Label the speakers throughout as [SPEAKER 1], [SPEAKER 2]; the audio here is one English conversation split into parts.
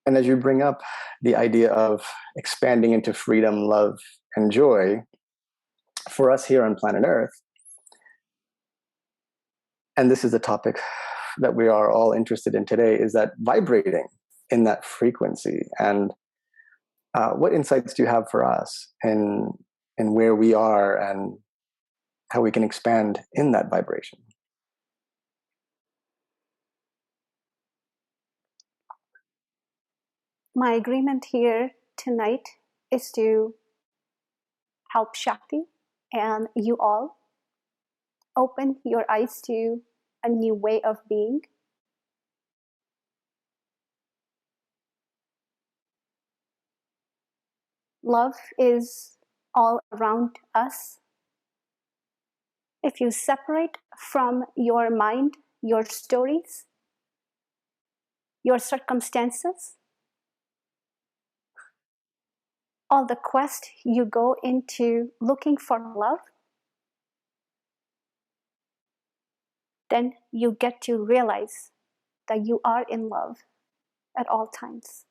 [SPEAKER 1] And as you bring up the idea of expanding into freedom, love, and joy, for us here on planet Earth, and this is a topic that we are all interested in today, is that vibrating in that frequency. And what insights do you have for us in where we are and how we can expand in that vibration?
[SPEAKER 2] My agreement here tonight is to help Shakti and you all open your eyes to a new way of being. Love is all around us. If you separate from your mind, your stories, your circumstances, all the quest you go into looking for love, then you get to realize that you are in love at all times.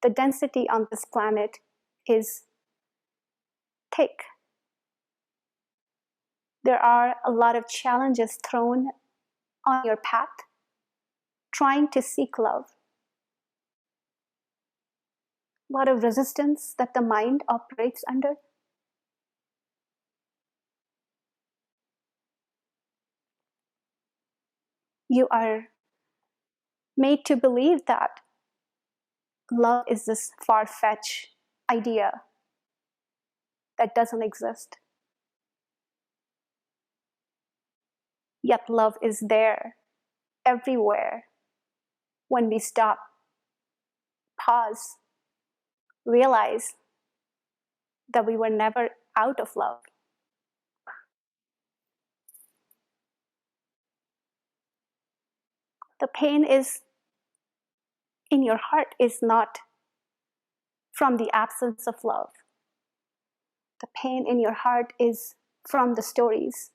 [SPEAKER 2] The density on this planet is thick. There are a lot of challenges thrown on your path trying to seek love. A lot of resistance that the mind operates under. You are made to believe that love is this far-fetched idea that doesn't exist. Yet love is there, everywhere. When we stop, pause, realize that we were never out of love. The pain is in your heart is not from the absence of love. The pain in your heart is from the stories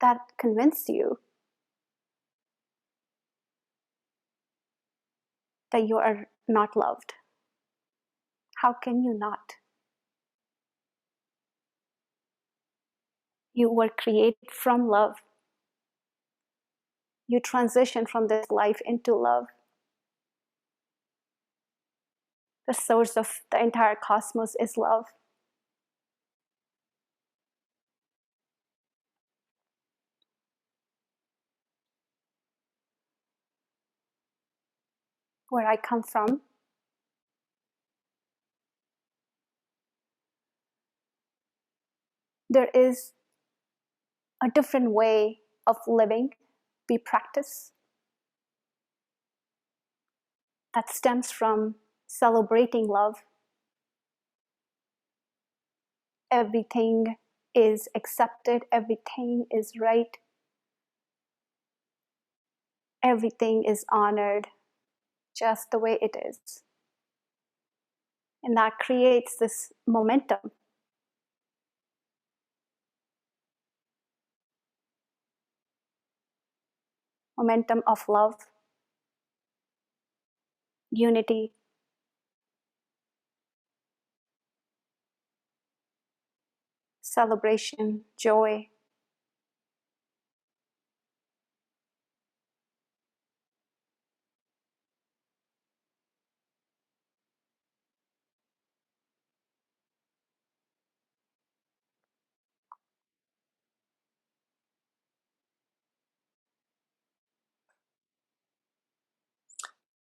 [SPEAKER 2] that convince you that you are not loved. How can you not? You were created from love. You transition from this life into love. The source of the entire cosmos is love. Where I come from, there is a different way of living we practice that stems from celebrating love. Everything is accepted, everything is right, everything is honored just the way it is. And that creates this momentum. Momentum of love, unity, celebration, joy.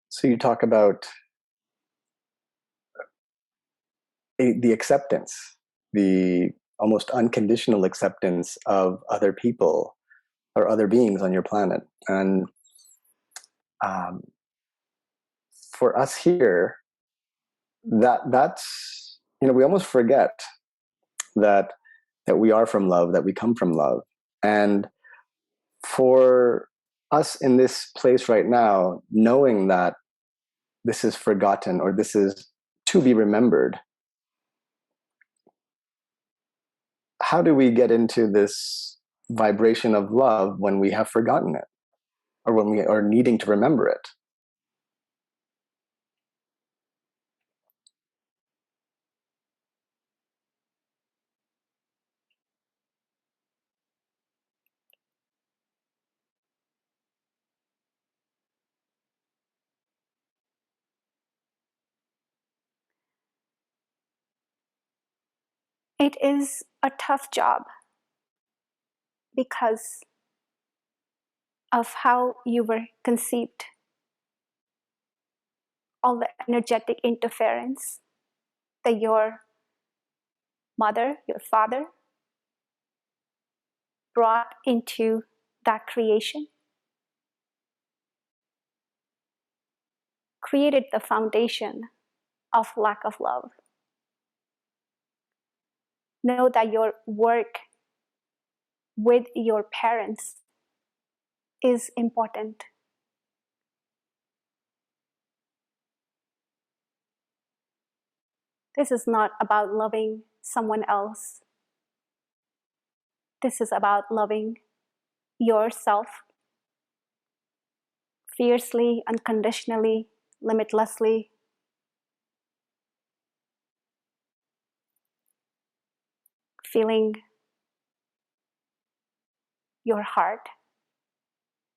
[SPEAKER 1] So you talk about the acceptance, the almost unconditional acceptance of other people or other beings on your planet. And um, for us here, that's we almost forget that we are from love, that we come from love. And for us in this place right now, knowing that this is forgotten or this is to be remembered, how do we get into this vibration of love when we have forgotten it? or when we are needing to remember it.
[SPEAKER 2] It is a tough job because of how you were conceived, all the energetic interference that your mother, your father brought into that creation, created the foundation of lack of love. Know that your work with your parents is important. This is not about loving someone else. This is about loving yourself fiercely, unconditionally, limitlessly. Feeling your heart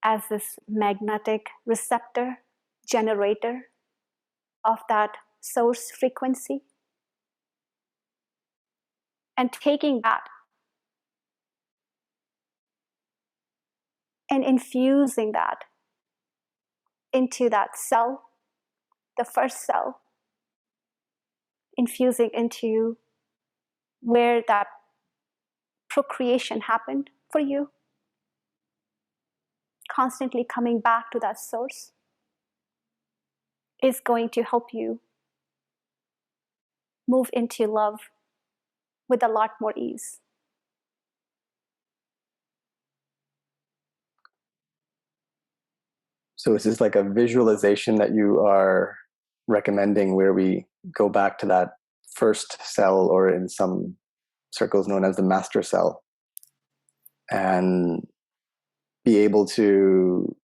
[SPEAKER 2] as this magnetic receptor, generator of that source frequency, and taking that and infusing that into that cell, the first cell, infusing into where that procreation happened for you, constantly coming back to that source is going to help you move into love with a lot more ease.
[SPEAKER 1] So is this like a visualization that you are recommending where we go back to that first cell, or in some circles known as the master cell, and be able to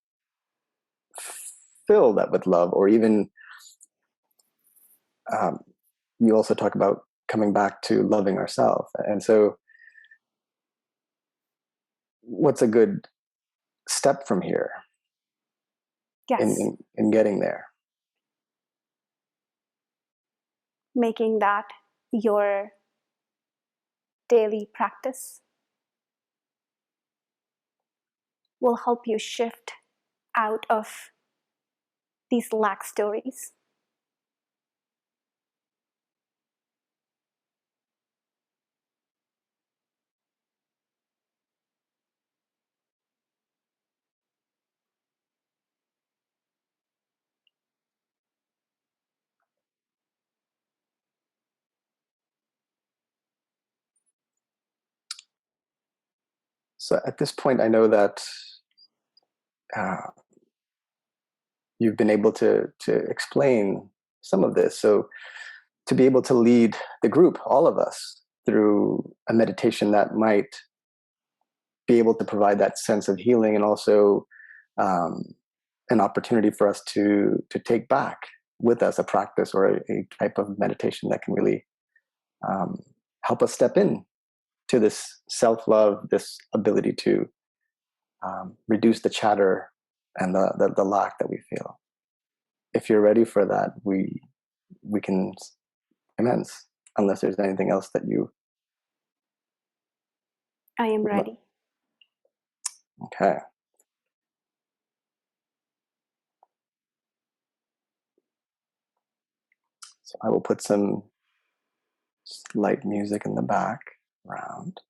[SPEAKER 1] fill that with love? Or even you also talk about coming back to loving ourselves. And so what's a good step from here
[SPEAKER 2] Yes,
[SPEAKER 1] in getting there?
[SPEAKER 2] making that your daily practice will help you shift out of these lack stories.
[SPEAKER 1] So at this point, I know that you've been able to explain some of this. So to be able to lead the group, all of us, through a meditation that might be able to provide that sense of healing, and also an opportunity for us to take back with us a practice or a type of meditation that can really help us step in to this self-love, this ability to reduce the chatter and the lack that we feel. If you're ready for that, we can commence, unless there's anything else that you...
[SPEAKER 2] I am ready.
[SPEAKER 1] Okay. So I will put some light music in the background.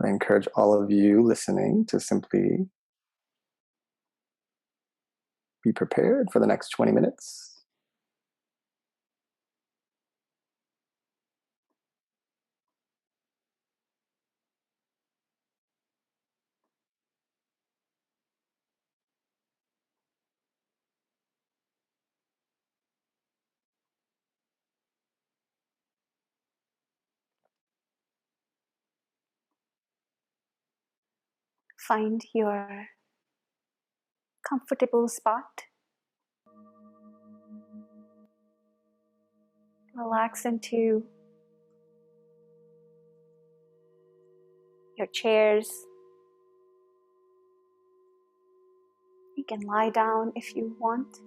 [SPEAKER 1] I encourage all of you listening to simply be prepared for the next 20 minutes.
[SPEAKER 2] Find your comfortable spot. Relax into your chairs. You can lie down if you want.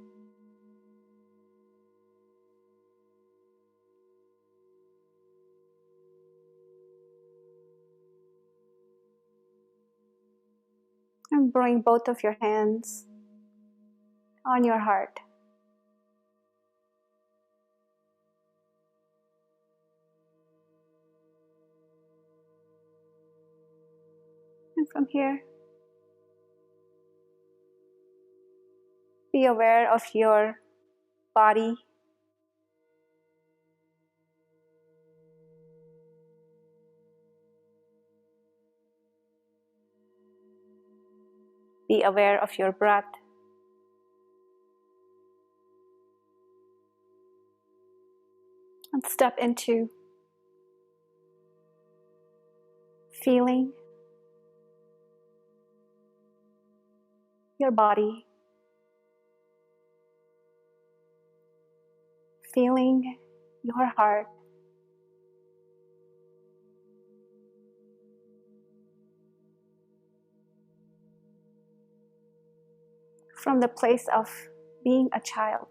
[SPEAKER 2] And bring both of your hands on your heart. And from here, be aware of your body. Be aware of your breath. And step into feeling your body, feeling your heart, from the place of being a child.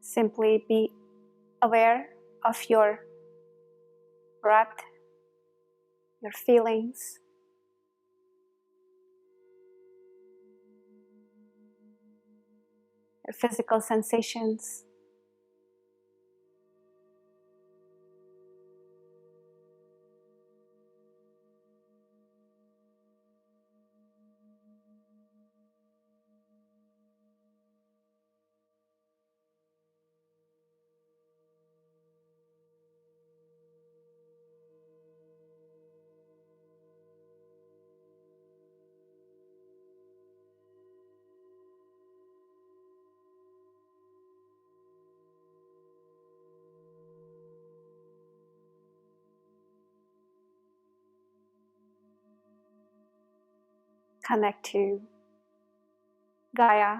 [SPEAKER 2] Simply be aware of your breath, your feelings, your physical sensations. Connect to Gaia.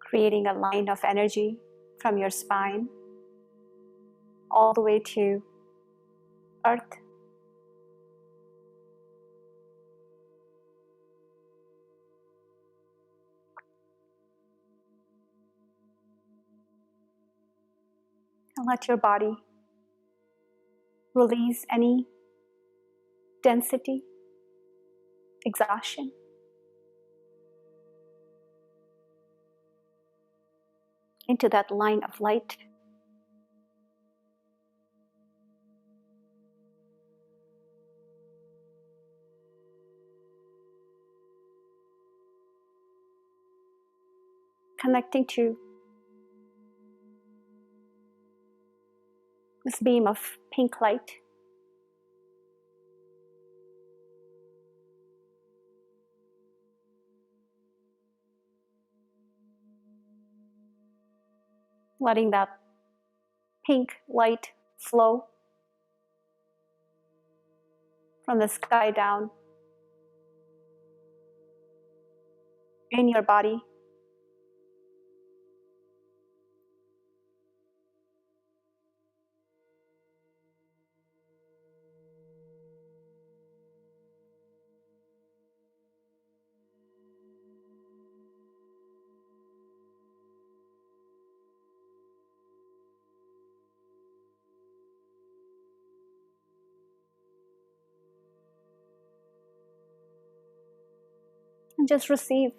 [SPEAKER 2] Creating a line of energy from your spine all the way to Earth. And let your body release any density, exhaustion. Into that line of light. Connecting to this beam of pink light. Letting that pink light flow from the sky down in your body. And just receive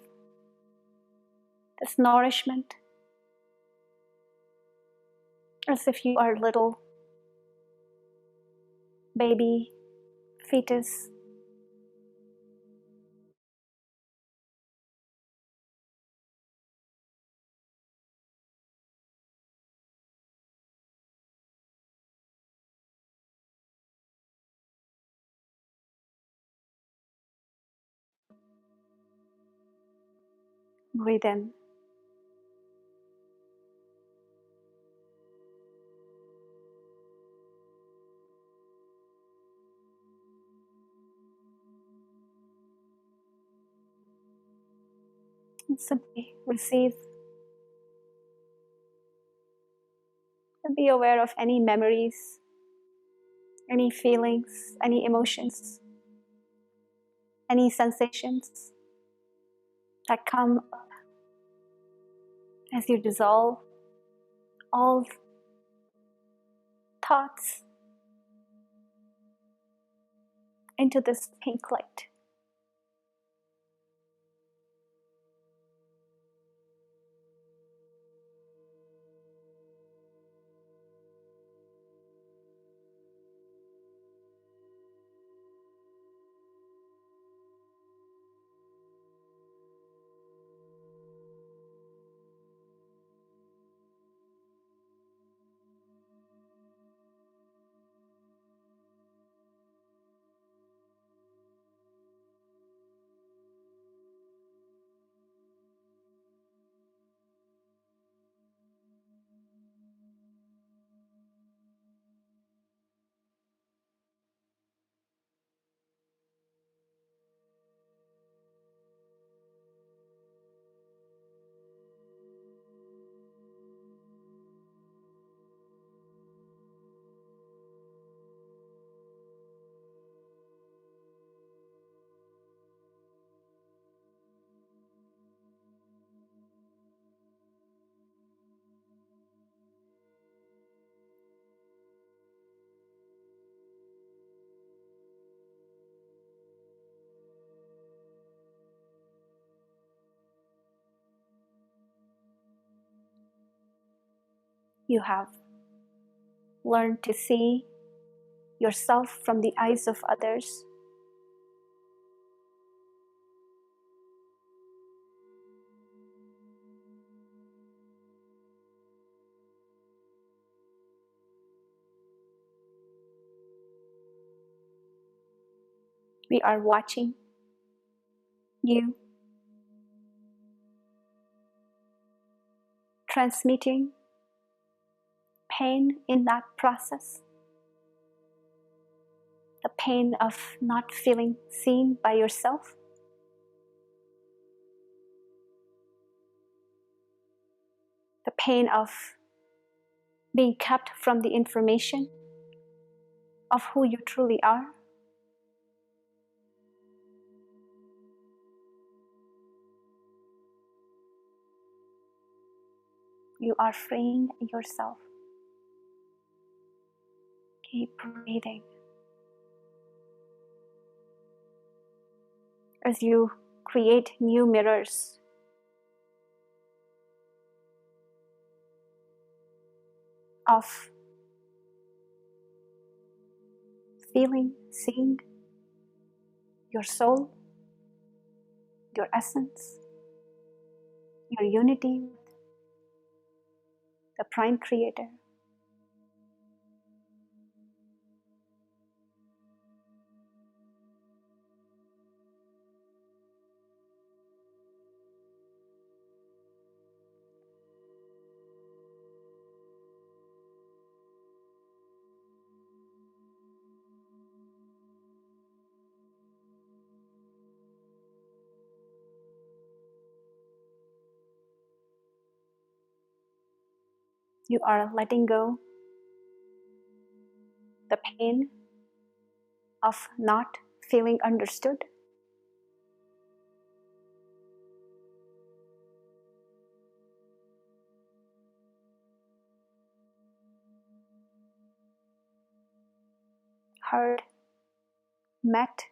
[SPEAKER 2] this nourishment, as if you are a little baby, fetus. Breathe in. And simply receive and be aware of any memories, any feelings, any emotions, any sensations that come up as you dissolve all thoughts into this pink light. You have learned to see yourself from the eyes of others. We are watching you, transmitting pain in that process, the pain of not feeling seen by yourself, the pain of being kept from the information of who you truly are. You are freeing yourself. Keep breathing. As you create new mirrors of feeling, seeing your soul, your essence, your unity with the Prime Creator. You are letting go the pain of not feeling understood. Heard, met,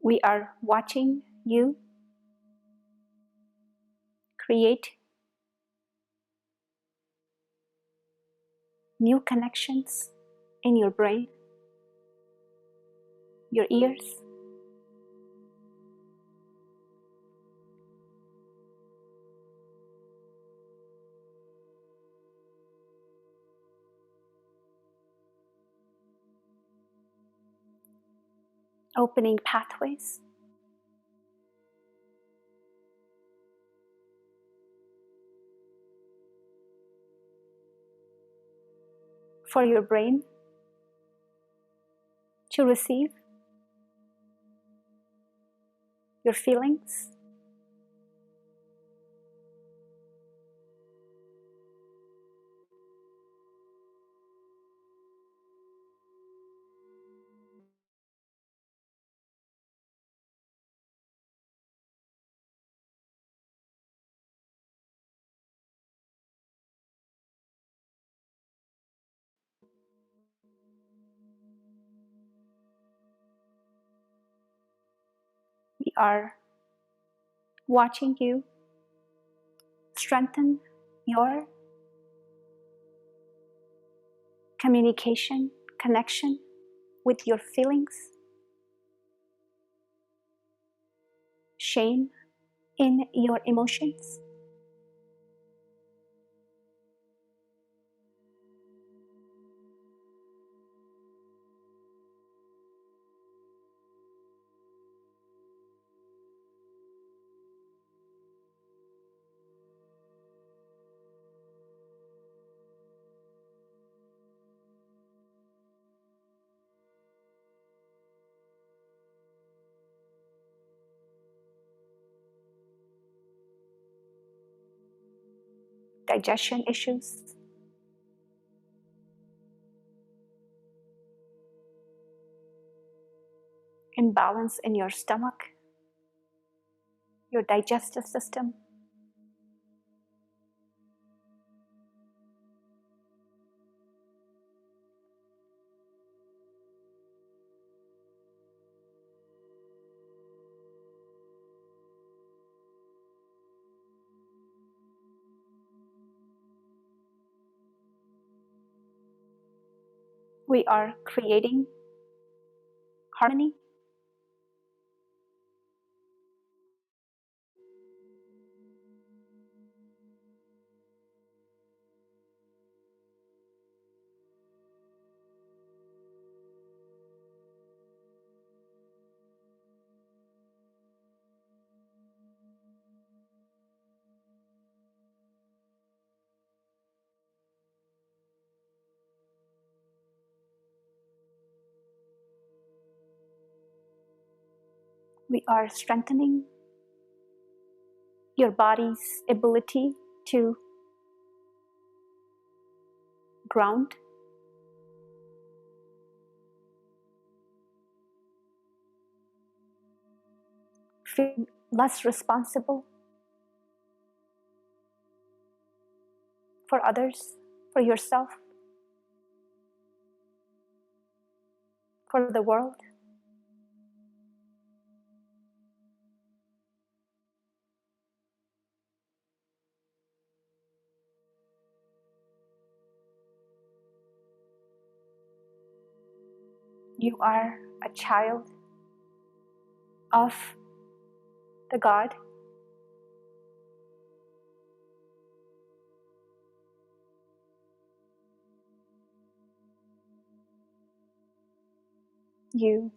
[SPEAKER 2] We are watching you create new connections in your brain, your ears, opening pathways. For your brain to receive your feelings, we are watching you strengthen your communication, connection with your feelings, shame in your emotions. Digestion issues, imbalance in your stomach, your digestive system. We are creating harmony. We are strengthening your body's ability to ground, feel less responsible for others, for yourself, for the world. You are a child of the God. You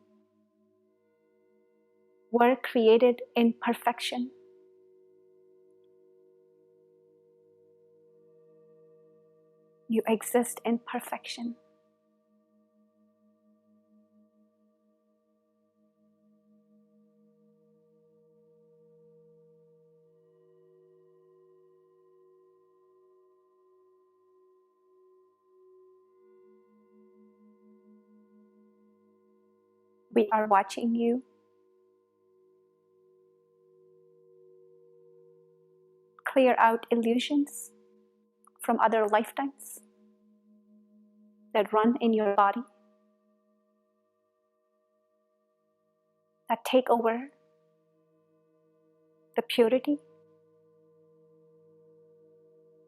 [SPEAKER 2] were created in perfection. You exist in perfection. We are watching you clear out illusions from other lifetimes that run in your body, that take over the purity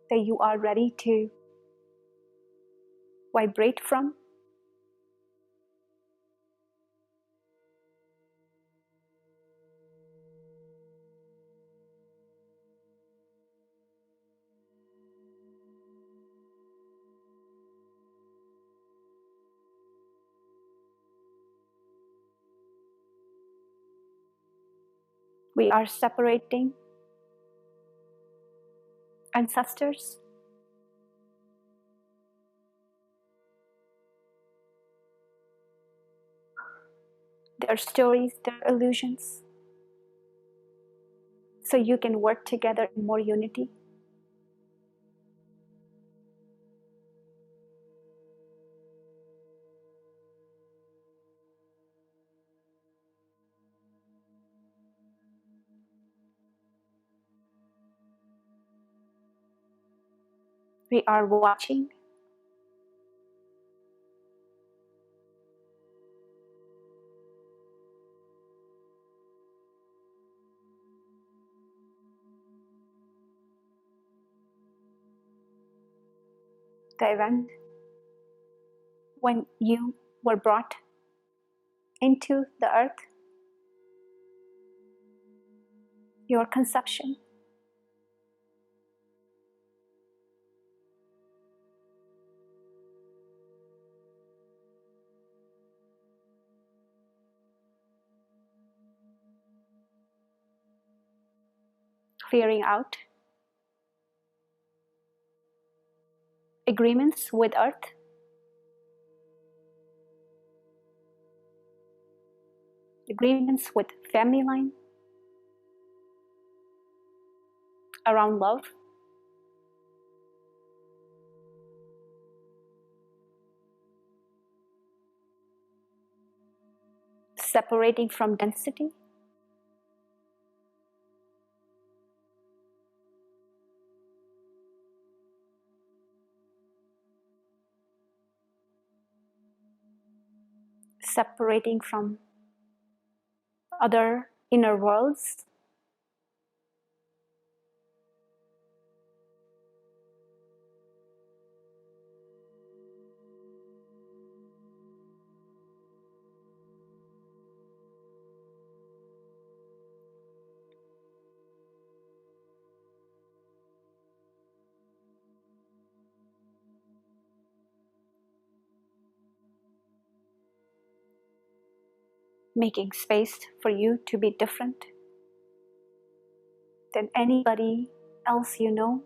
[SPEAKER 2] that you are ready to vibrate from. We are separating ancestors, their stories, their illusions, so you can work together in more unity. We are watching the event when you were brought into the earth, your conception. Clearing out agreements with earth, agreements with family line around love, separating from density, separating from other inner worlds, making space for you to be different than anybody else you know.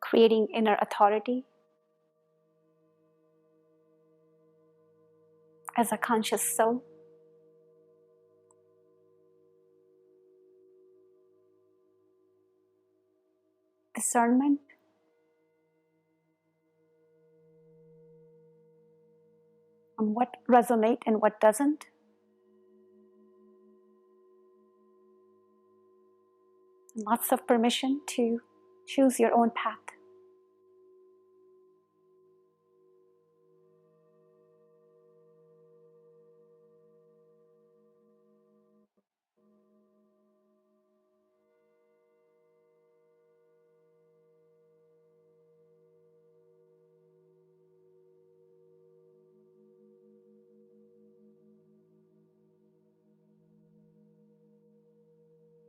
[SPEAKER 2] Creating inner authority as a conscious soul. Discernment on what resonates and what doesn't. Lots of permission to choose your own path.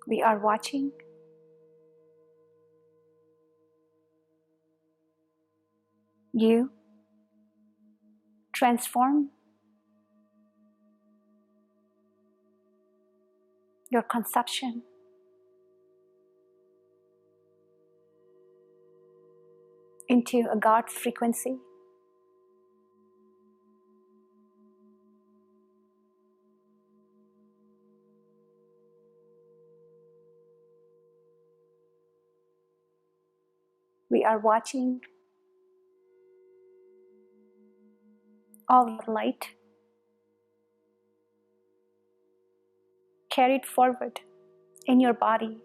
[SPEAKER 2] We are watching you transform your conception into a God frequency, We are watching all the light carried forward in your body,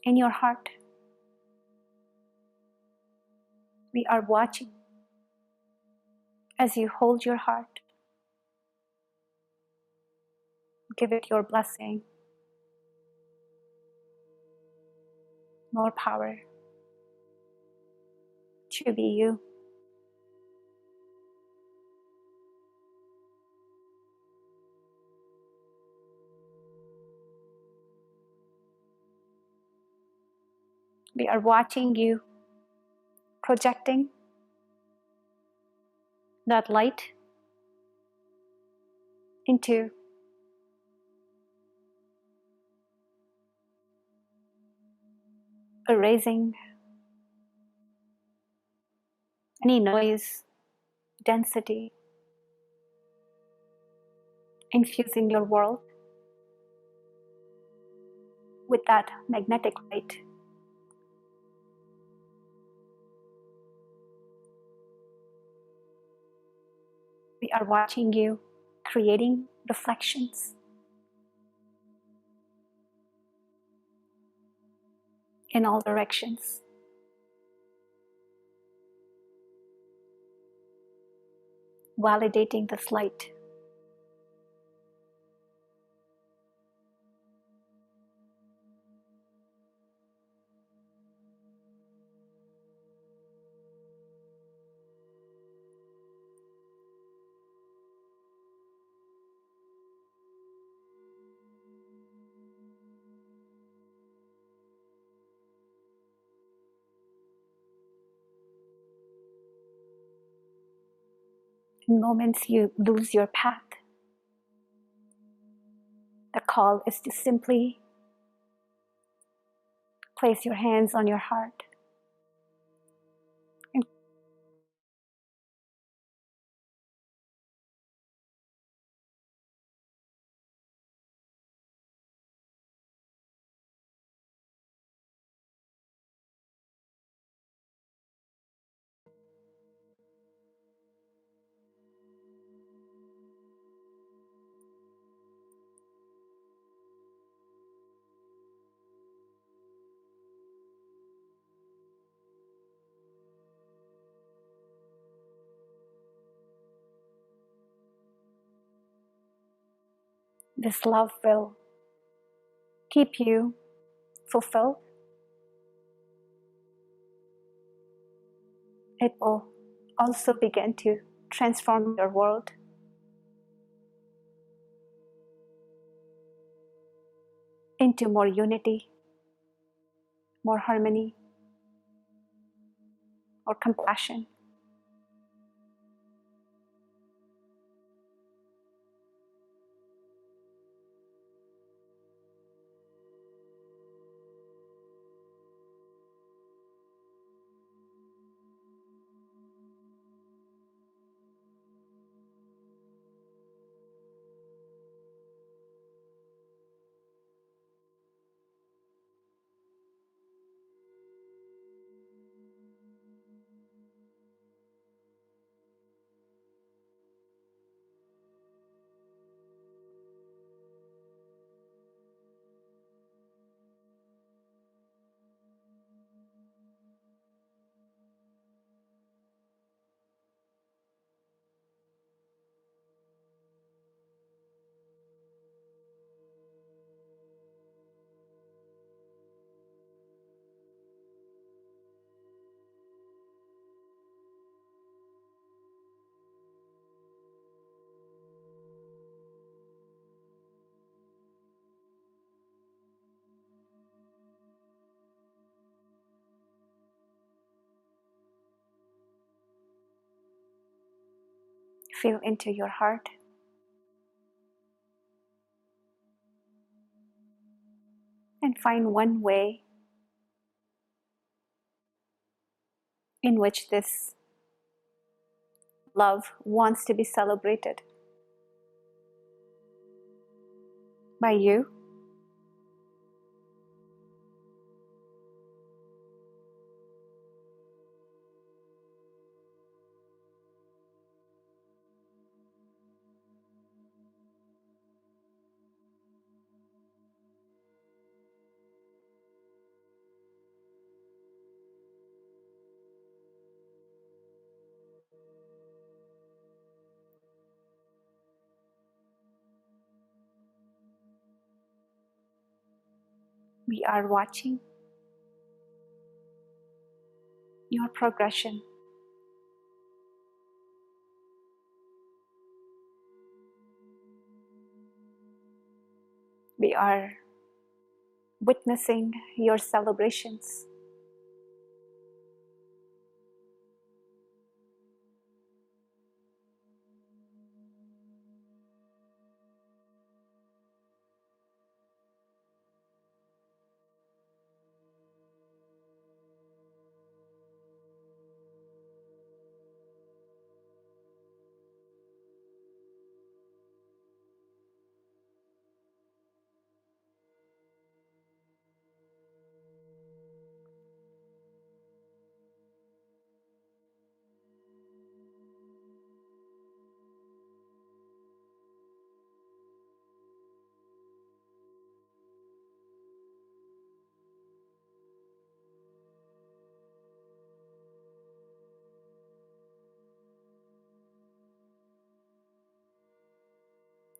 [SPEAKER 2] in your heart. We are watching as you hold your heart. Give it your blessing, more power to be you. We are watching you projecting that light into erasing any noise, density, infusing your world with that magnetic light. We are watching you creating reflections in all directions. Validating this light. In moments you lose your path, the call is to simply place your hands on your heart and this love will keep you fulfilled. It will also begin to transform your world into more unity, more harmony, more compassion. Feel into your heart. And find one way in which this love wants to be celebrated by you. We are watching your progression. We are witnessing your celebrations.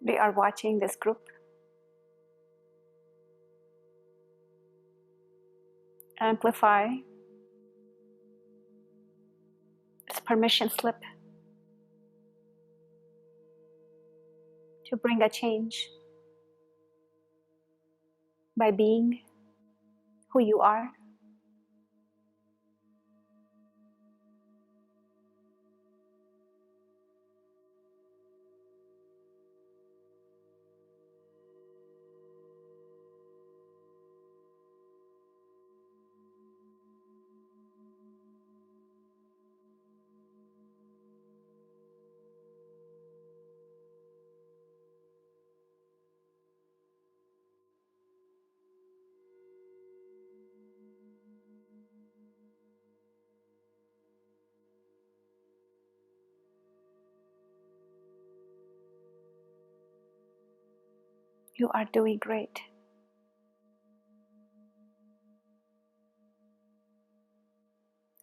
[SPEAKER 2] We are watching this group amplify its permission slip to bring a change by being who you are. You are doing great.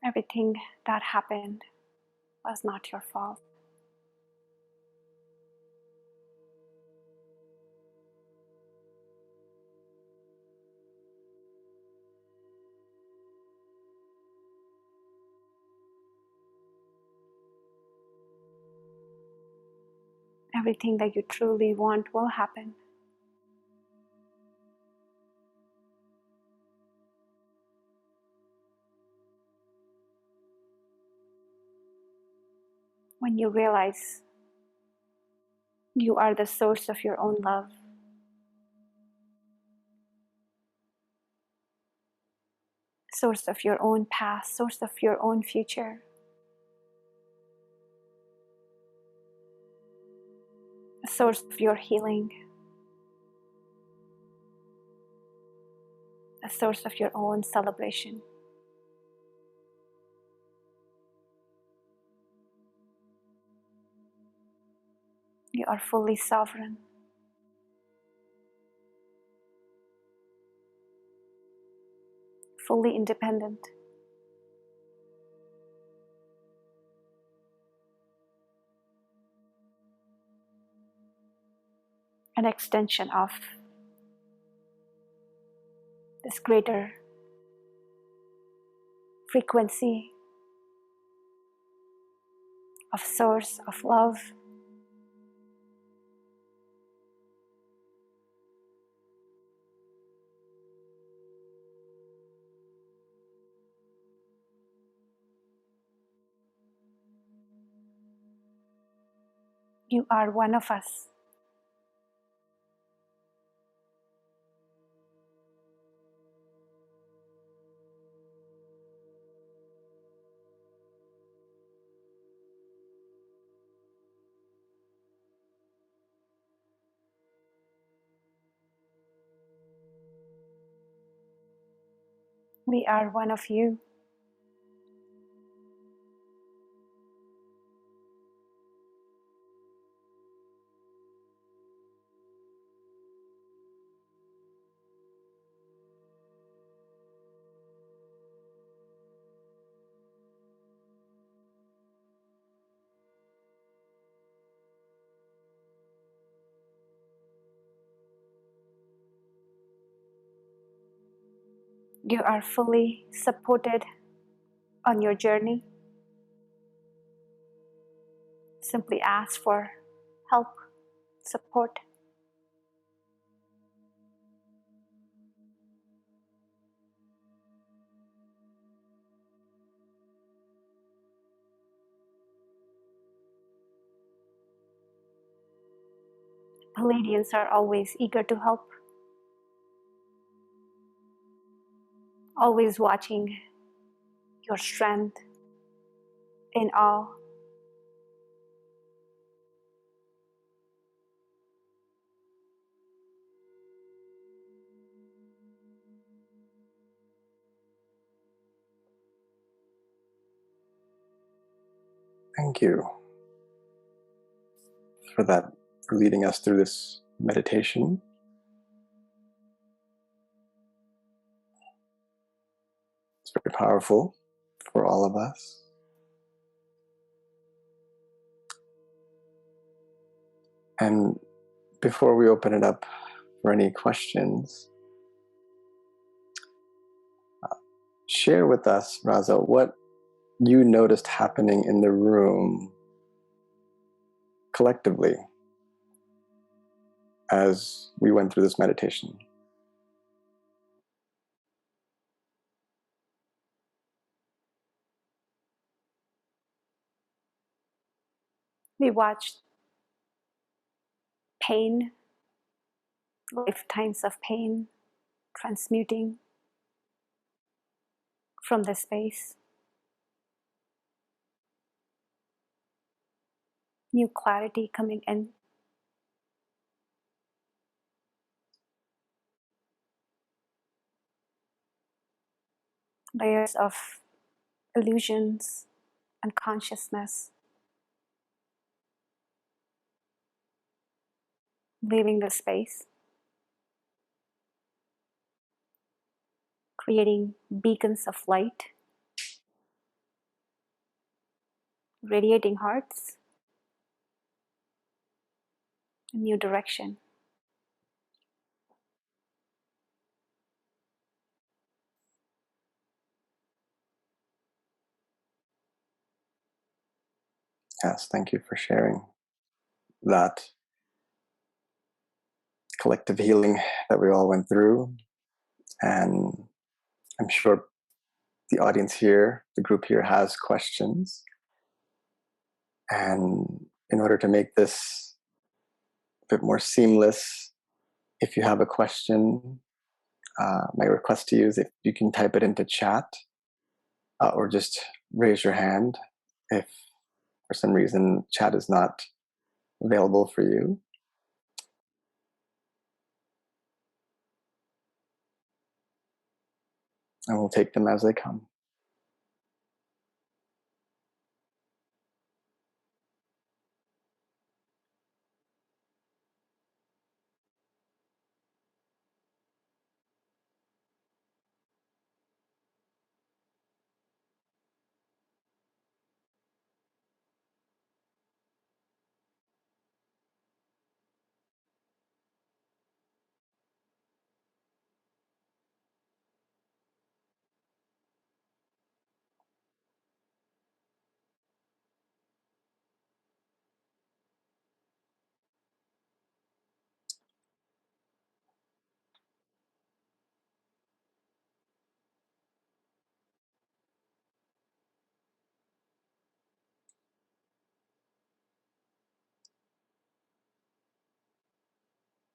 [SPEAKER 2] Everything that happened was not your fault. Everything that you truly want will happen. When you realize you are the source of your own love, source of your own past, source of your own future, source of your healing, a source of your own celebration. You are fully sovereign, fully independent, an extension of this greater frequency of source of love. You are one of us. We are one of you. You are fully supported on your journey. Simply ask for help, support. Pleaidians are always eager to help, always watching your strength in awe.
[SPEAKER 1] Thank you for that, for leading us through this meditation. It's very powerful for all of us. And before we open it up for any questions, share with us, Raza, what you noticed happening in the room collectively as we went through this meditation.
[SPEAKER 2] We watched pain, lifetimes of pain, transmuting from the space. New clarity coming in. Layers of illusions and consciousness leaving the space, creating beacons of light, radiating hearts, a new direction.
[SPEAKER 1] Yes, thank you for sharing that collective healing that we all went through. And I'm sure the audience here, the group here, has questions. And in order to make this a bit more seamless, if you have a question, my request to you is if you can type it into chat or just raise your hand if for some reason chat is not available for you. And we'll take them as they come.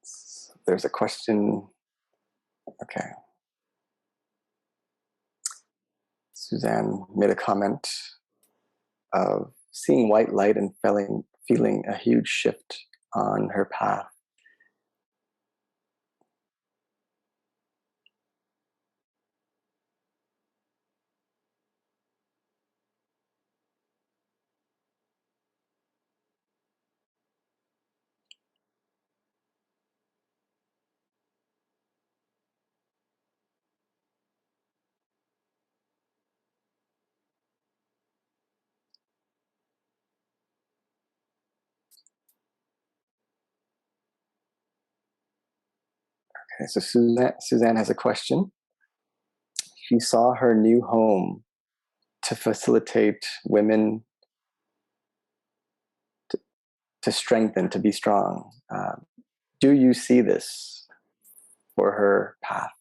[SPEAKER 1] So there's a question. Okay. Suzanne made a comment of seeing white light and feeling a huge shift on her path. Okay, so Suzanne has a question. she saw her new home to facilitate women to strengthen, to be strong. Do you see this for her path?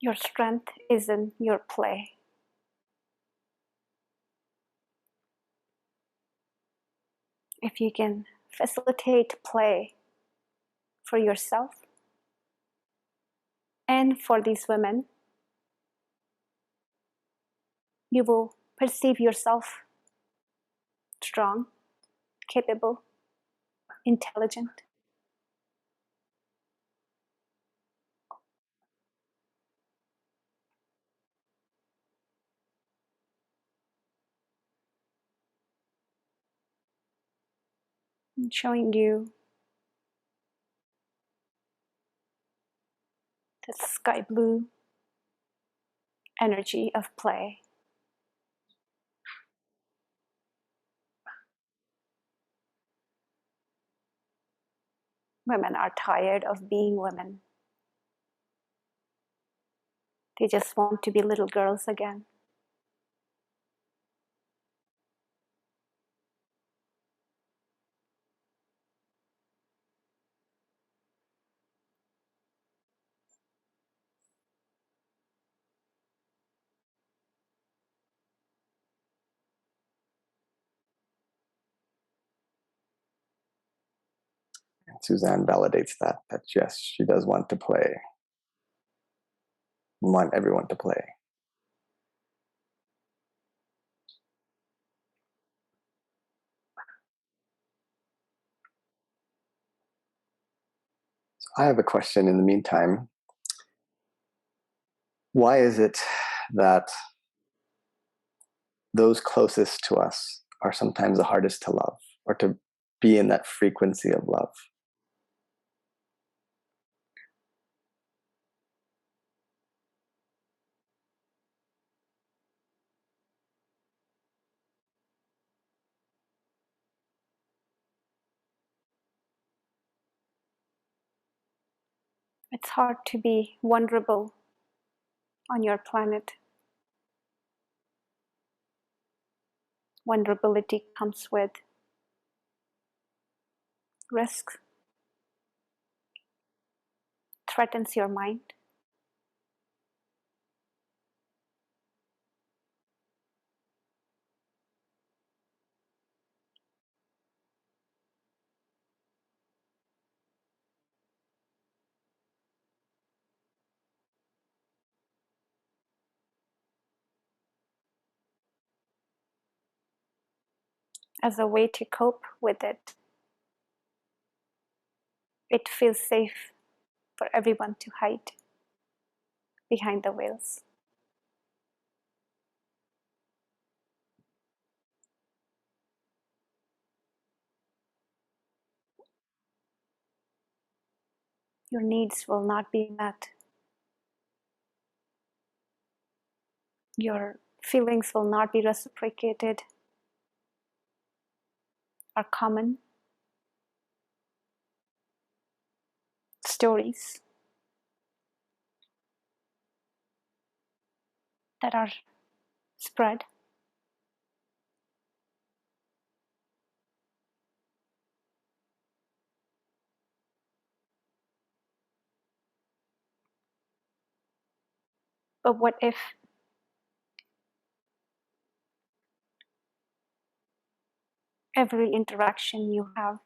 [SPEAKER 2] Your strength is in your play. If you can facilitate play for yourself and for these women, you will perceive yourself strong, capable, intelligent. I'm showing you the sky blue energy of play. Women are tired of being women. They just want to be little girls again.
[SPEAKER 1] And Suzanne validates that yes, she does want to play, want everyone to play. So I have a question in the meantime. Why is it that those closest to us are sometimes the hardest to love, or to be in that frequency of love?
[SPEAKER 2] It's hard to be vulnerable on your planet. Vulnerability comes with risk, threatens your mind. As a way to cope with it, it feels safe for everyone to hide behind the veils. Your needs will not be met. Your feelings will not be reciprocated, are common stories that are spread. But what if every interaction you have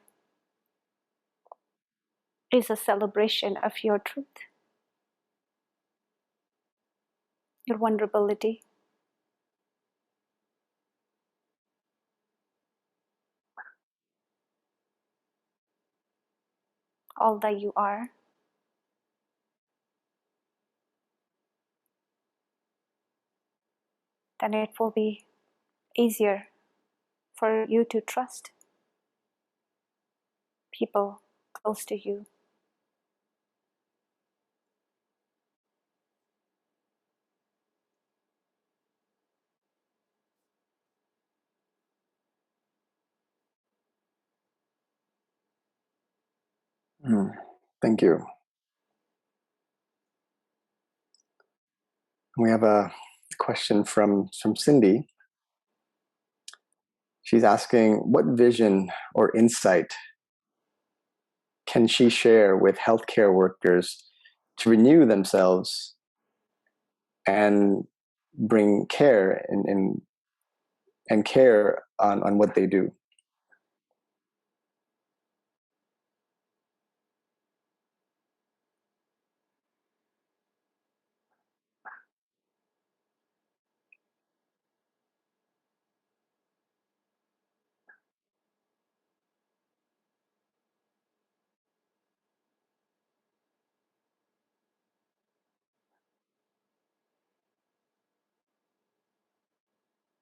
[SPEAKER 2] is a celebration of your truth, your vulnerability, all that you are? Then it will be easier for you to trust people close to you.
[SPEAKER 1] Thank you. We have a question from Cindy. She's asking, what vision or insight can she share with healthcare workers to renew themselves and bring care and care on what they do?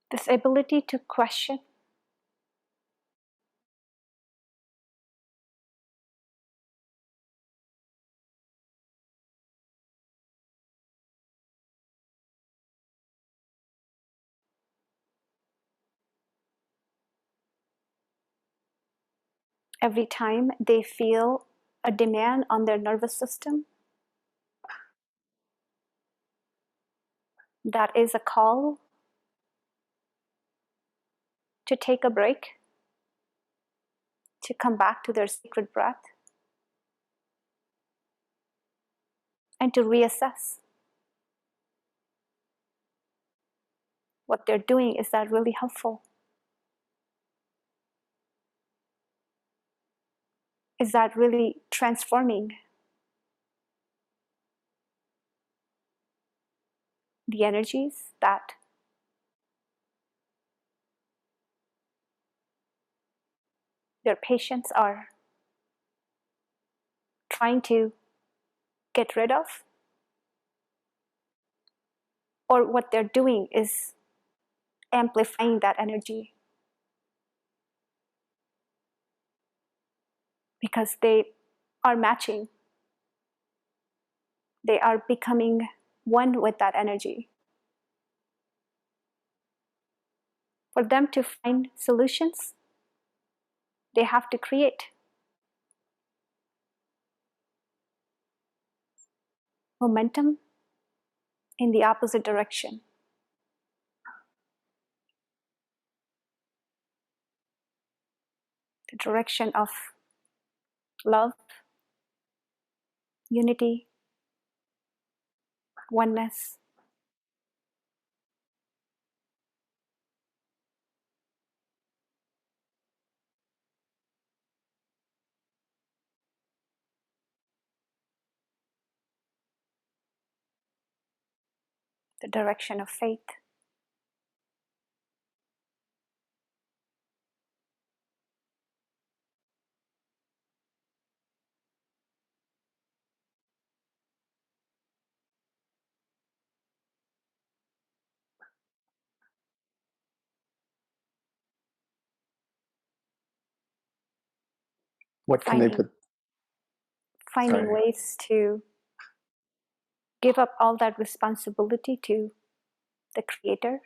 [SPEAKER 2] This ability to question, every time they feel a demand on their nervous system, that is a call to take a break, to come back to their sacred breath, and to reassess what they're doing. Is that really helpful? Is that really transforming the energies that their patients are trying to get rid of? Or what they're doing is amplifying that energy because they are matching, they are becoming one with that energy. For them to find solutions, they have to create momentum in the opposite direction. The direction of love, unity, oneness. The direction of faith.
[SPEAKER 1] What can they put?
[SPEAKER 2] Finding ways to give up all that responsibility to the Creator.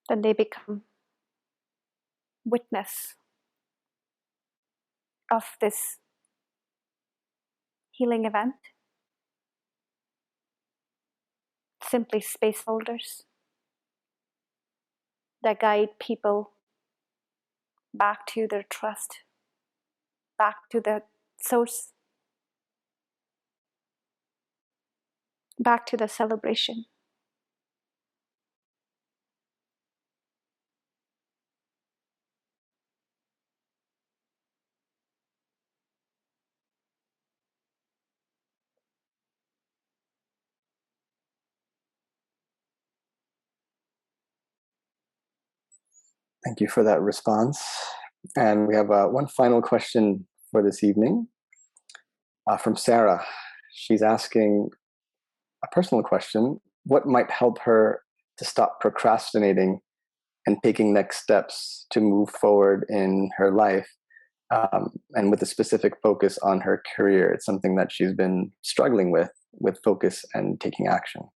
[SPEAKER 2] Then they become witness of this healing event. Simply space holders that guide people back to their trust, back to the source, back to the celebration.
[SPEAKER 1] Thank you for that response. And we have one final question for this evening from Sarah. She's asking a personal question. What might help her to stop procrastinating and taking next steps to move forward in her life, and with a specific focus on her career? It's something that she's been struggling with focus and taking action.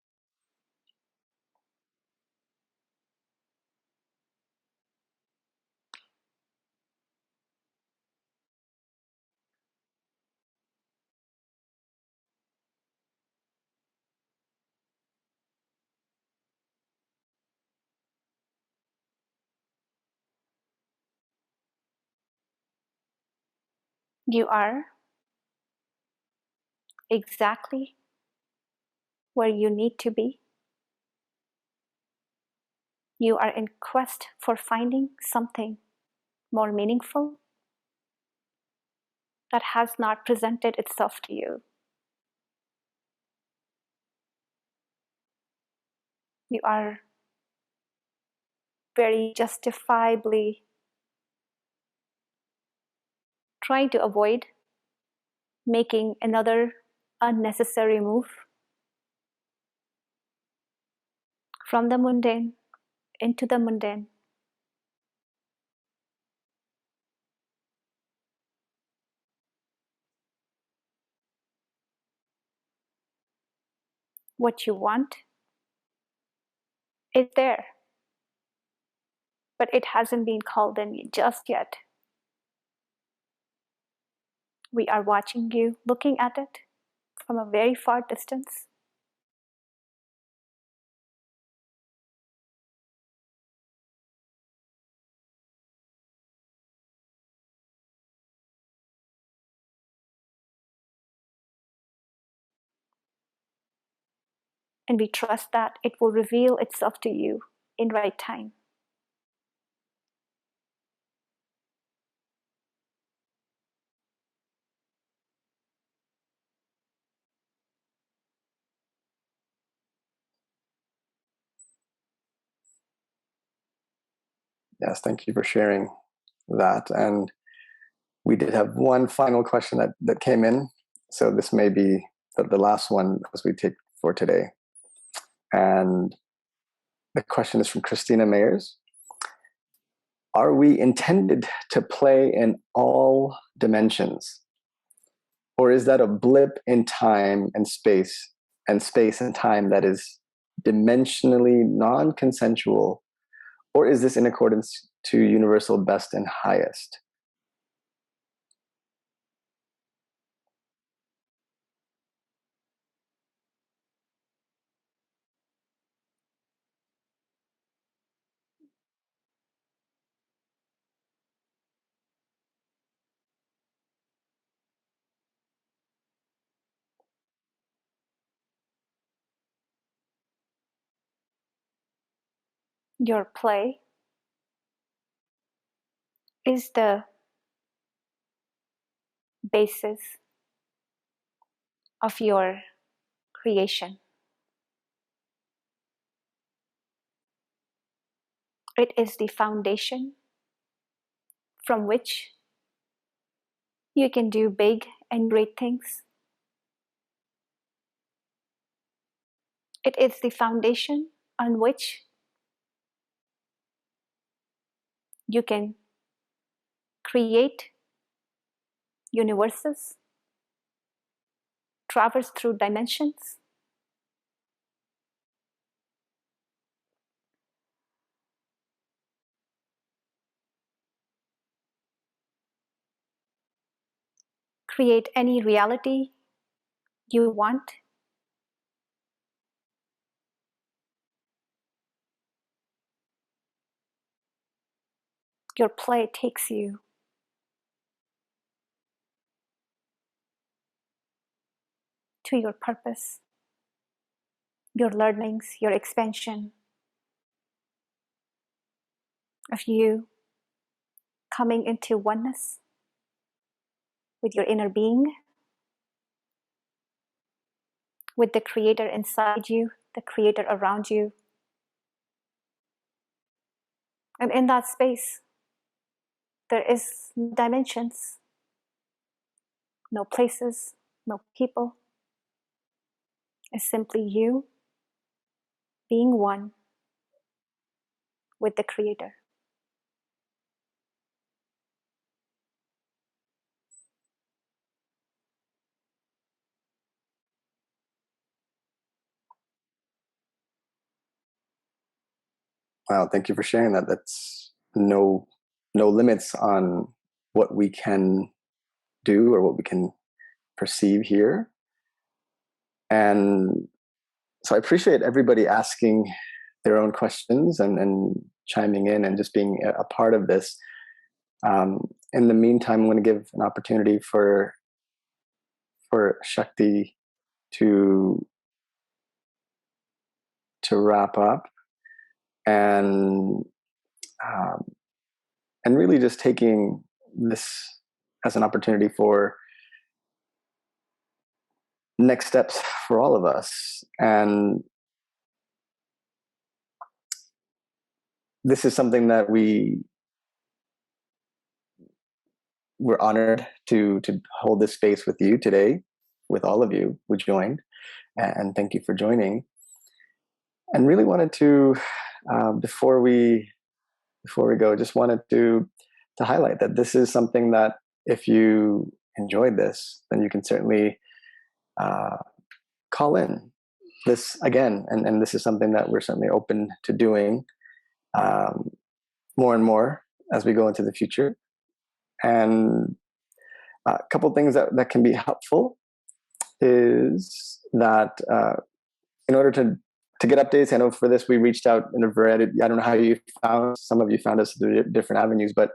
[SPEAKER 2] You are exactly where you need to be. You are in quest for finding something more meaningful that has not presented itself to you. You are very justifiably trying to avoid making another unnecessary move from the mundane into the mundane. What you want is there, but it hasn't been called in just yet. We are watching you, looking at it from a very far distance. And we trust that it will reveal itself to you in right time.
[SPEAKER 1] Yes, thank you for sharing that. And we did have one final question that came in. So this may be the last one as we take for today. And the question is from Christina Mayers. Are we intended to play in all dimensions? Or is that a blip in time and space and time that is dimensionally non-consensual? Or is this in accordance to universal best and highest?
[SPEAKER 2] Your play is the basis of your creation. It is the foundation from which you can do big and great things. It is the foundation on which you can create universes, traverse through dimensions, create any reality you want. Your play takes you to your purpose, your learnings, your expansion of you coming into oneness with your inner being, with the creator inside you, the creator around you. And in that space, there is no dimensions, no places, no people. It's simply you being one with the creator.
[SPEAKER 1] Wow, thank you for sharing that. That's no limits on what we can do or what we can perceive here. And so I appreciate everybody asking their own questions and chiming in and just being a part of this. In the meantime, I'm going to give an opportunity for Shakti to wrap up, and really just taking this as an opportunity for next steps for all of us. And this is something that we're honored to hold this space with you today, with all of you who joined, and thank you for joining. And really wanted to, before we go, just wanted to highlight that this is something that if you enjoyed this, then you can certainly call in this again, and this is something that we're certainly open to doing more and more as we go into the future. And a couple things that can be helpful is that in order to get updates, I know for this we reached out in a variety. I don't know how you found, some of you found us through different avenues, but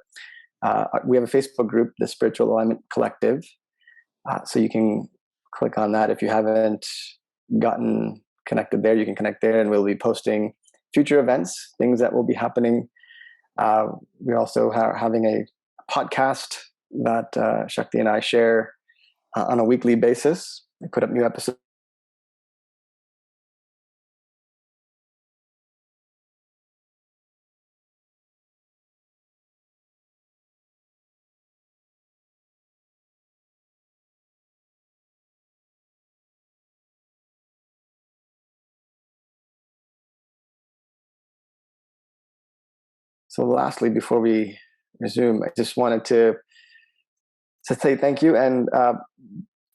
[SPEAKER 1] we have a Facebook group, the Spiritual Alignment Collective. So you can click on that. If you haven't gotten connected there, you can connect there, and we'll be posting future events, things that will be happening. We're also having a podcast that Shakti and I share on a weekly basis. We put up new episodes. So lastly, before we resume, I just wanted to say thank you. And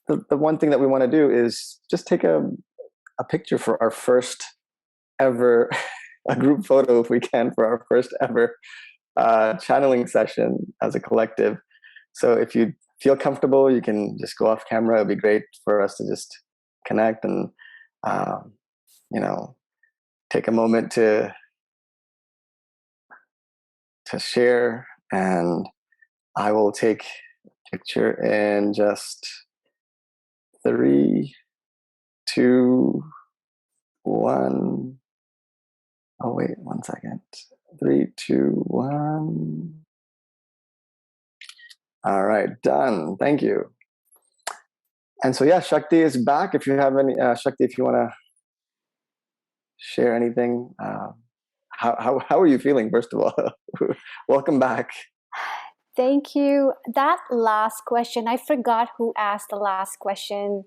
[SPEAKER 1] the one thing that we want to do is just take a picture for our first ever, a group photo if we can, for our first ever channeling session as a collective. So if you feel comfortable, you can just go off camera. It'd be great for us to just connect and, take a moment to share. And I will take a picture in just 3, 2, 1. Oh, wait, 1 second. 3, 2, 1. All right, done. Thank you. And so, yeah, Shakti is back. If you have any, Shakti, if you want to share anything, how are you feeling, first of all? Welcome back.
[SPEAKER 2] Thank you. That last question, I forgot who asked the last question.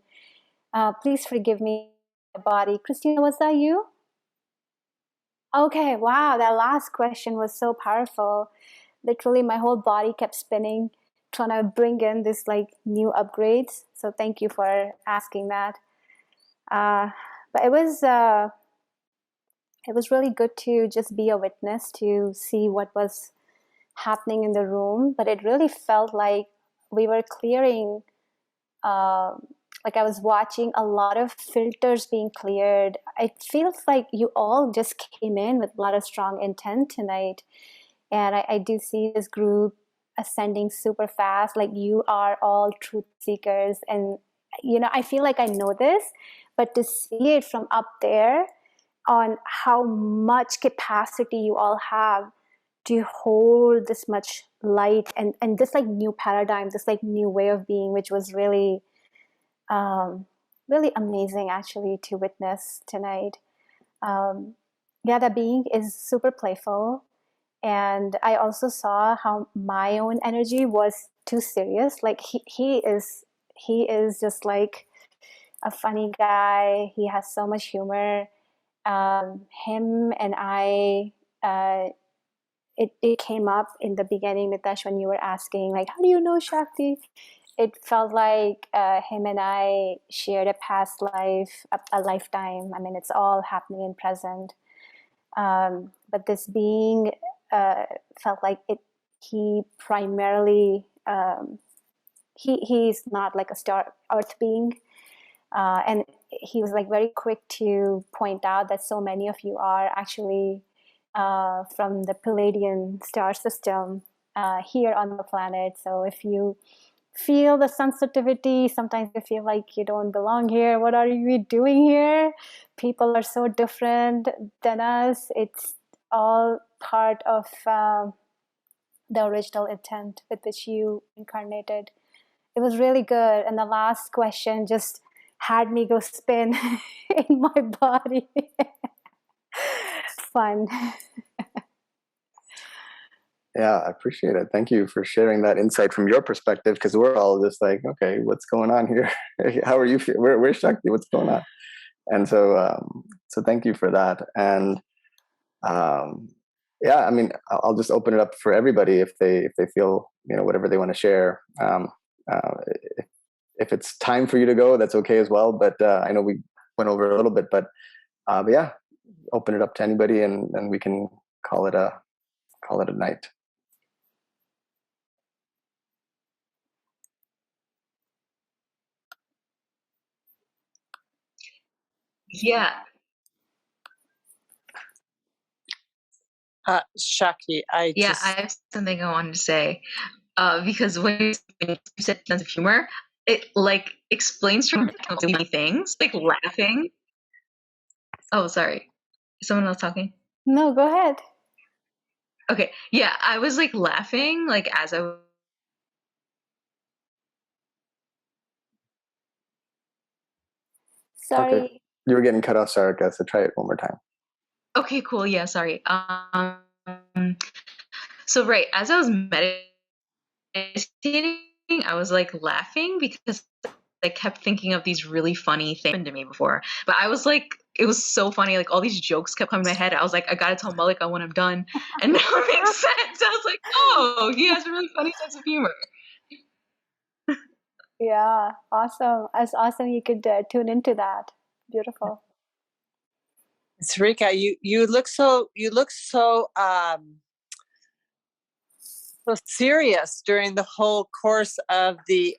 [SPEAKER 2] Please forgive me, body. Christina, was that you? Okay, wow, that last question was so powerful. Literally, my whole body kept spinning, trying to bring in this like new upgrades. So thank you for asking that. But it was really good to just be a witness, to see what was happening in the room. But it really felt like we were clearing, like I was watching a lot of filters being cleared. It feels like you all just came in with a lot of strong intent tonight. And I do see this group ascending super fast. Like, you are all truth seekers. And, I feel like I know this, but to see it from up there on how much capacity you all have to hold this much light and this like new paradigm, this like new way of being, which was really, really amazing actually to witness tonight. The being is super playful. And I also saw how my own energy was too serious. Like he is just like a funny guy. He has so much humor. Him and I, it came up in the beginning, Mitesh, when you were asking, like, how do you know Shakti? It felt like him and I shared a past life, a lifetime. I mean, it's all happening in present. But this being felt like it. He primarily he's not like a star Earth being, and he was like very quick to point out that so many of you are actually from the Pleaidian star system, here on the planet. So if you feel the sensitivity, sometimes you feel like you don't belong here. What are you doing here? People are so different than us. It's all part of the original intent with which you incarnated. It was really good. And the last question just had me go spin in my body. Fun.
[SPEAKER 1] Yeah, I appreciate it. Thank you for sharing that insight from your perspective, because we're all just like, okay, what's going on here? How are you? Where's Shakti? What's going on? And so thank you for that. And yeah, I mean, I'll just open it up for everybody if they feel, whatever they want to share. Uh, if it's time for you to go, that's okay as well. But I know we went over a little bit, but yeah, open it up to anybody, and we can call it a night.
[SPEAKER 3] Yeah.
[SPEAKER 4] Shakti, I
[SPEAKER 3] have something I wanted to say. Because when you said sense of humor, it like explains from so many things, like laughing. Oh, sorry. Is someone else talking?
[SPEAKER 2] No, go ahead.
[SPEAKER 3] Okay. Yeah, I was like laughing, like as I was.
[SPEAKER 2] Sorry.
[SPEAKER 3] Okay.
[SPEAKER 1] You were getting cut off, Sarika, so try it one more time.
[SPEAKER 3] Okay, cool. Yeah, sorry. So right, as I was meditating, I was like laughing because I kept thinking of these really funny things to me before. But I was like, it was so funny. Like all these jokes kept coming to my head. I was like, I gotta tell Malika when I'm done. And now it makes sense. I was like, oh, he has a really funny sense of humor.
[SPEAKER 2] Yeah, awesome. It's awesome you could tune into that. Beautiful.
[SPEAKER 4] Sarika, you look so so serious during the whole course of the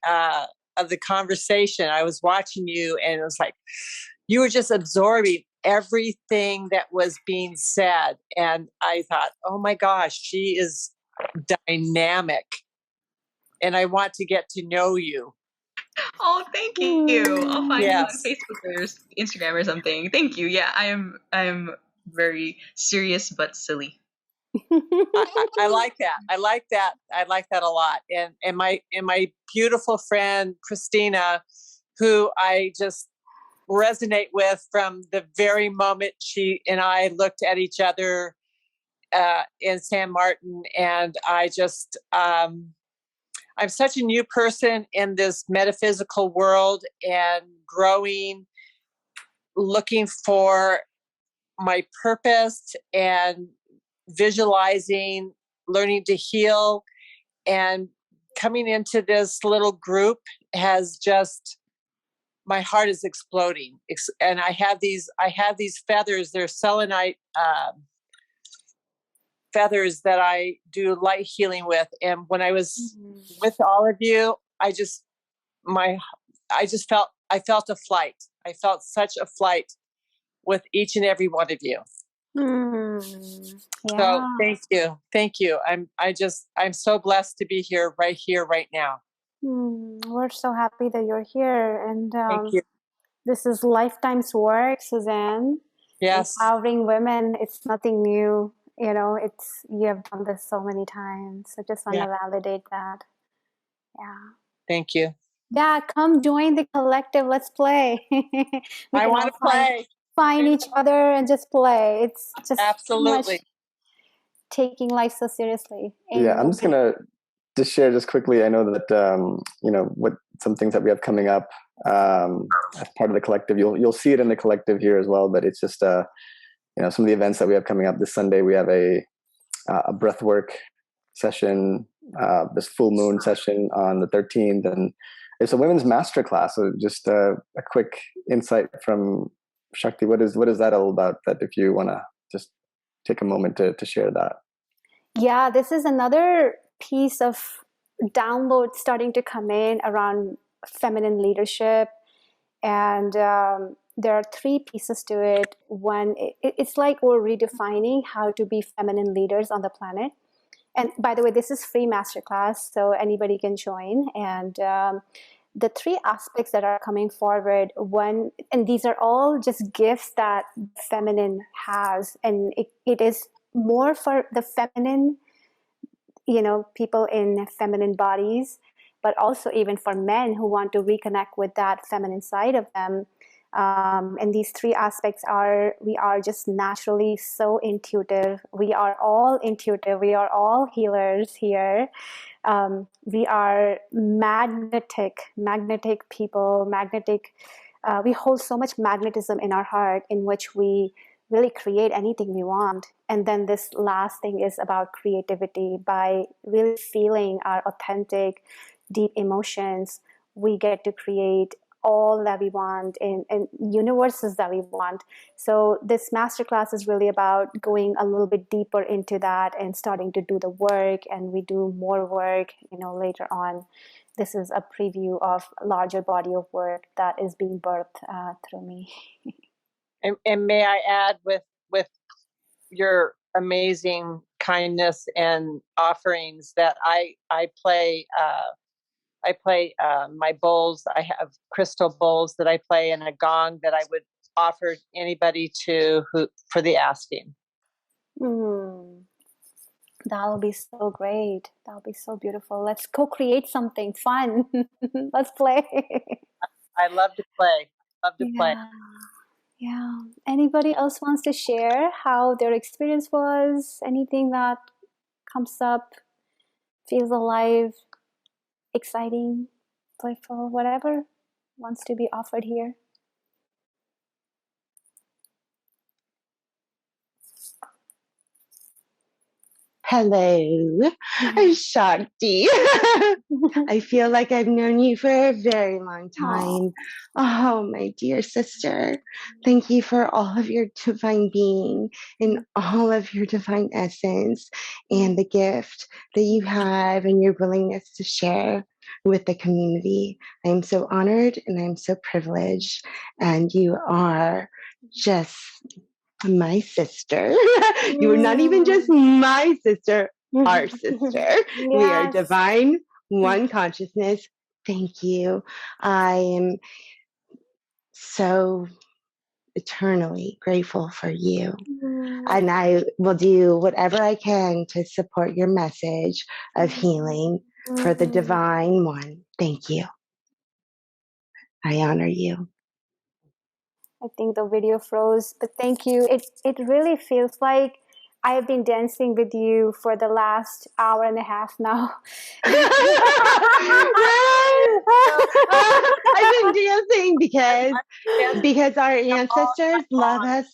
[SPEAKER 4] conversation. I was watching you, and it was like you were just absorbing everything that was being said, and I thought, oh my gosh, she is dynamic, and I want to get to know you.
[SPEAKER 3] Oh, thank you. I'll find you on
[SPEAKER 4] Yes.
[SPEAKER 3] Facebook or Instagram or something. Thank you. Yeah, I'm very serious but silly.
[SPEAKER 4] I like that. I like that. I like that a lot. And my beautiful friend Christina, who I just resonate with from the very moment she and I looked at each other in San Martin, and I just I'm such a new person in this metaphysical world and growing, looking for my purpose and visualizing, learning to heal, and coming into this little group has just, my heart is exploding. And I have these feathers. They're selenite feathers that I do light healing with. And when I was with all of you, I felt a flight. I felt such a flight with each and every one of you.
[SPEAKER 2] Yeah.
[SPEAKER 4] So thank you. I'm so blessed to be here right now.
[SPEAKER 2] We're so happy that you're here, and
[SPEAKER 4] Thank you.
[SPEAKER 2] this is lifetime's work, Suzanne.
[SPEAKER 4] Yes.
[SPEAKER 2] Empowering women. It's nothing new. You have done this so many times. I just want to validate that. Yeah.
[SPEAKER 4] Thank you.
[SPEAKER 2] Yeah, come join the collective. Let's play.
[SPEAKER 4] I want to play.
[SPEAKER 2] Find each other and just play. It's just
[SPEAKER 4] absolutely
[SPEAKER 2] taking life so seriously.
[SPEAKER 1] Yeah, I'm just gonna share just quickly. I know that what some things that we have coming up as part of the collective. You'll see it in the collective here as well. But it's just some of the events that we have coming up this Sunday. We have a breathwork session, this full moon session on the 13th, and it's a women's masterclass. So just a quick insight from Shakti. What is that all about? That if you want to just take a moment to share that.
[SPEAKER 2] Yeah, this is another piece of download starting to come in around feminine leadership, and there are 3 pieces to it. One, it's like we're redefining how to be feminine leaders on the planet. And by the way, this is free masterclass, so anybody can join. And the three aspects that are coming forward, one, and these are all just gifts that feminine has, and it is more for the feminine, people in feminine bodies, but also even for men who want to reconnect with that feminine side of them. And these three aspects are, we are just naturally so intuitive. We are all intuitive. We are all healers here. We are magnetic people, we hold so much magnetism in our heart, in which we really create anything we want. And then this last thing is about creativity. By really feeling our authentic, deep emotions, we get to create all that we want in universes that we want. So this masterclass is really about going a little bit deeper into that and starting to do the work, and we do more work, later on. This is a preview of a larger body of work that is being birthed through me.
[SPEAKER 4] And may I add, with your amazing kindness and offerings, that I play my bowls. I have crystal bowls that I play, and a gong that I would offer anybody who for the asking.
[SPEAKER 2] That'll be so great. That'll be so beautiful. Let's co-create something fun. Let's play.
[SPEAKER 4] I love to play. Play.
[SPEAKER 2] Yeah. Anybody else wants to share how their experience was? Anything that comes up, feels alive, exciting, playful, whatever wants to be offered here?
[SPEAKER 5] Hello, Shakti. I feel like I've known you for a very long time. Oh, my dear sister. Thank you for all of your divine being and all of your divine essence and the gift that you have and your willingness to share with the community. I'm so honored and I'm so privileged. And you are just my sister. You are not even just my sister, our sister. Yes. We are divine, one consciousness. Thank you. I am so eternally grateful for you. And I will do whatever I can to support your message of healing for the divine one. Thank you. I honor you.
[SPEAKER 2] I think the video froze, but thank you. It really feels like I have been dancing with you for the last hour and a half now.
[SPEAKER 5] I've been dancing because our ancestors love us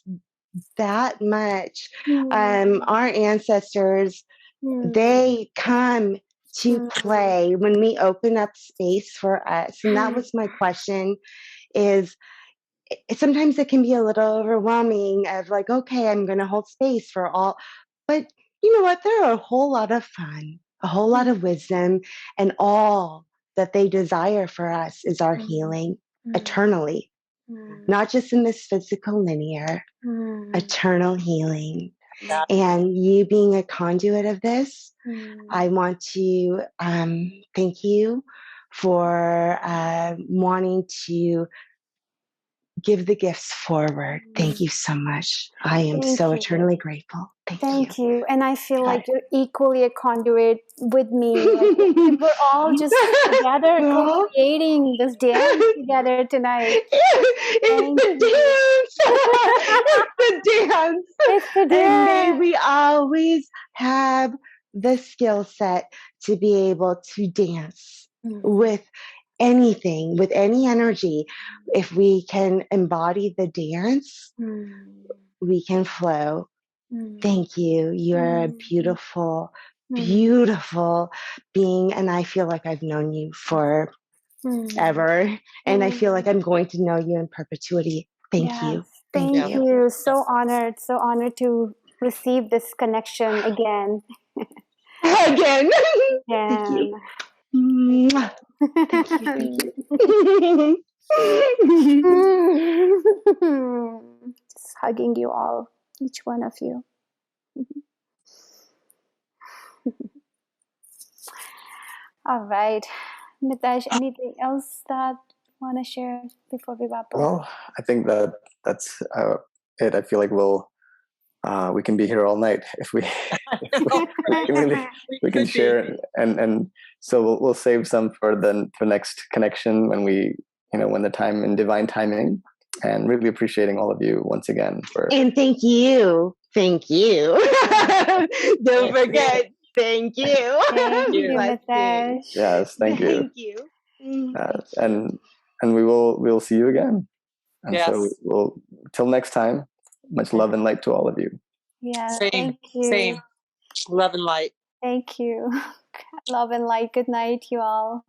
[SPEAKER 5] that much. Our ancestors, they come to play when we open up space for us. And that was my question, is sometimes it can be a little overwhelming of like, okay, I'm going to hold space for all, but you know what? There are a whole lot of fun, a whole lot of wisdom, and all that they desire for us is our healing eternally, not just in this physical linear, eternal healing. And you being a conduit of this, I want to thank you for wanting to give the gifts forward. Thank you so much. I am so eternally grateful. Thank you.
[SPEAKER 2] And I feel like you're equally a conduit with me. Like we're all just together co-creating this dance together tonight.
[SPEAKER 5] It's the dance. It's the dance. And may we always have the skill set to be able to dance with anything, with any energy. If we can embody the dance, we can flow. Thank you. You're a beautiful, beautiful being. And I feel like I've known you forever. And I feel like I'm going to know you in perpetuity. Thank you.
[SPEAKER 2] Thank you. So honored to receive this connection again.
[SPEAKER 5] Again. Thank you. Thank you.
[SPEAKER 2] Just hugging you all, each one of you. All right. Mitesh, anything else that you want to share before we wrap up?
[SPEAKER 1] Well, I think that's it. I feel like we can be here all night if we we can share it, and so we'll save some for the next connection when when the time in divine timing, and really appreciating all of you once again for
[SPEAKER 5] And thank you. Don't forget. Thank you.
[SPEAKER 2] Thank you,
[SPEAKER 5] Bless you.
[SPEAKER 2] Mitesh.
[SPEAKER 1] yes, thank you.
[SPEAKER 5] Thank you. Thank you.
[SPEAKER 1] And we'll see you again. And so
[SPEAKER 4] Yes.
[SPEAKER 1] we'll till next time. Much love and light to all of you.
[SPEAKER 2] Yeah,
[SPEAKER 4] Same.
[SPEAKER 2] thank you.
[SPEAKER 4] Same. Love and light.
[SPEAKER 2] Thank you. Love and light. Good night, you all.